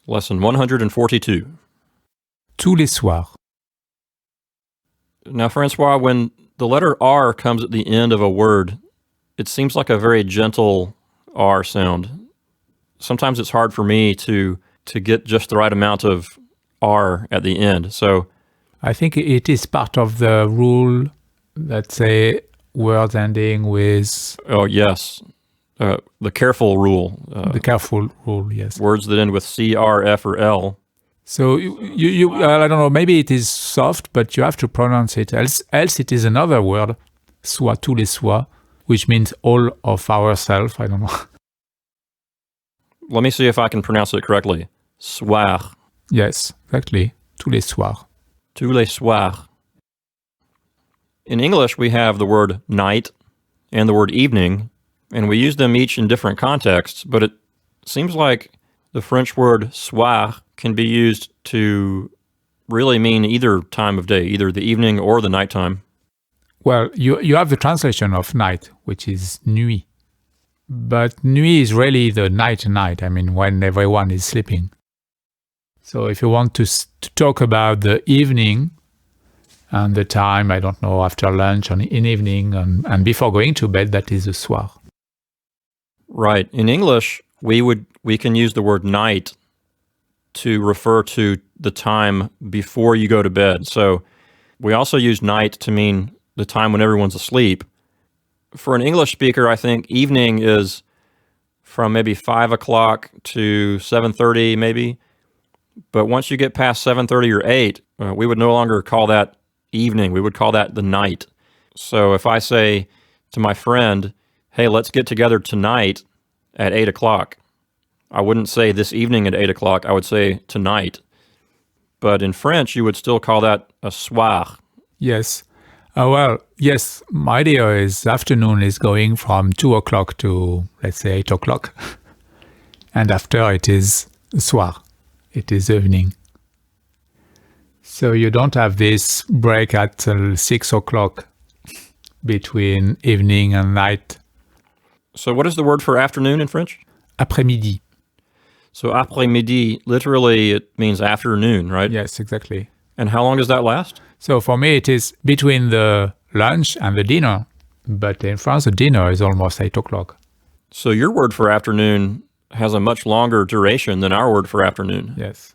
Lesson 142. Tous les soirs. Now, Francois, when the letter R comes at the end of a word, it seems like a very gentle R sound. Sometimes it's hard for me to get just the right amount of R at the end. So I think it is part of the rule that say words ending with... Oh, yes. The careful rule. the careful rule, yes. Words that end with C, R, F, or L. So you I don't know, maybe it is soft, but you have to pronounce it. Else it is another word, soit, tous les soirs, which means all of ourselves. I don't know. Let me see if I can pronounce it correctly. Soir. Yes, exactly. Tous les soirs. Tous les soirs. In English, we have the word night and the word evening, and we use them each in different contexts, but it seems like the French word soir can be used to really mean either time of day, either the evening or the nighttime. Well, you have the translation of night, which is nuit. But nuit is really the night, I mean, when everyone is sleeping. So if you want to talk about the evening and the time, I don't know, after lunch and in evening and before going to bed, that is the soir. Right. In English, we can use the word night to refer to the time before you go to bed. So we also use night to mean the time when everyone's asleep. For an English speaker, I think evening is from maybe 5 o'clock to 7:30 maybe. But once you get past 7:30 or 8, we would no longer call that evening. We would call that the night. So if I say to my friend, hey, let's get together tonight at 8 o'clock, I wouldn't say this evening at 8 o'clock. I would say tonight. But in French, you would still call that a soir. Yes. Well, yes, my idea is afternoon is going from 2 o'clock to, let's say, 8 o'clock. And after it is soir. It is evening. So you don't have this break at 6 o'clock between evening and night. So what is the word for afternoon in French? Après-midi. So après-midi, literally it means afternoon, right? Yes, exactly. And how long does that last? So for me, it is between the lunch and the dinner. But in France, the dinner is almost 8 o'clock. So your word for afternoon has a much longer duration than our word for afternoon. Yes.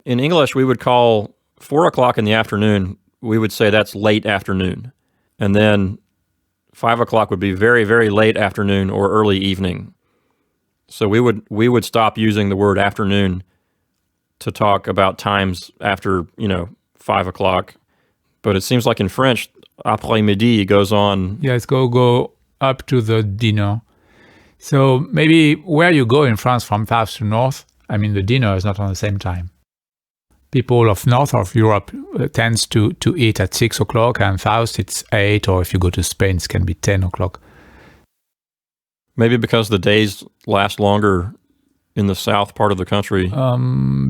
In English, we would call 4 o'clock in the afternoon, we would say that's late afternoon. And then 5 o'clock would be very, very late afternoon or early evening. So we would stop using the word afternoon to talk about times after, 5 o'clock. But it seems like in French, après-midi goes on. Yes, go up to the dinner. So maybe where you go in France from south to north, I mean, the dinner is not on the same time. People of north of Europe tends to eat at 6 o'clock, and south it's 8, or if you go to Spain, it can be 10 o'clock. Maybe because the days last longer in the south part of the country.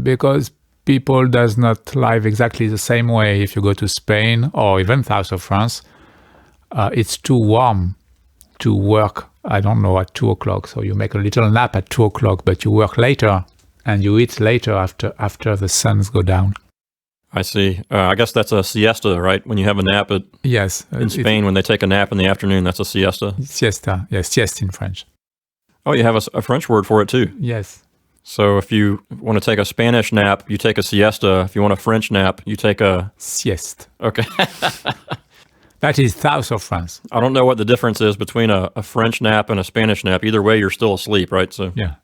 Because people does not live exactly the same way. If you go to Spain or even south of France, it's too warm to work, I don't know, at 2 o'clock. So you make a little nap at 2 o'clock, but you work later and you eat later after the suns go down. I see. I guess that's a siesta, right? When you have a nap yes, in Spain, when they take a nap in the afternoon, that's a siesta. Siesta, yes, sieste in French. Oh, you have a French word for it too. Yes. So if you want to take a Spanish nap, you take a siesta. If you want a French nap, you take a... sieste. Okay. That is south of France. I don't know what the difference is between a French nap and a Spanish nap. Either way, you're still asleep, right? So yeah.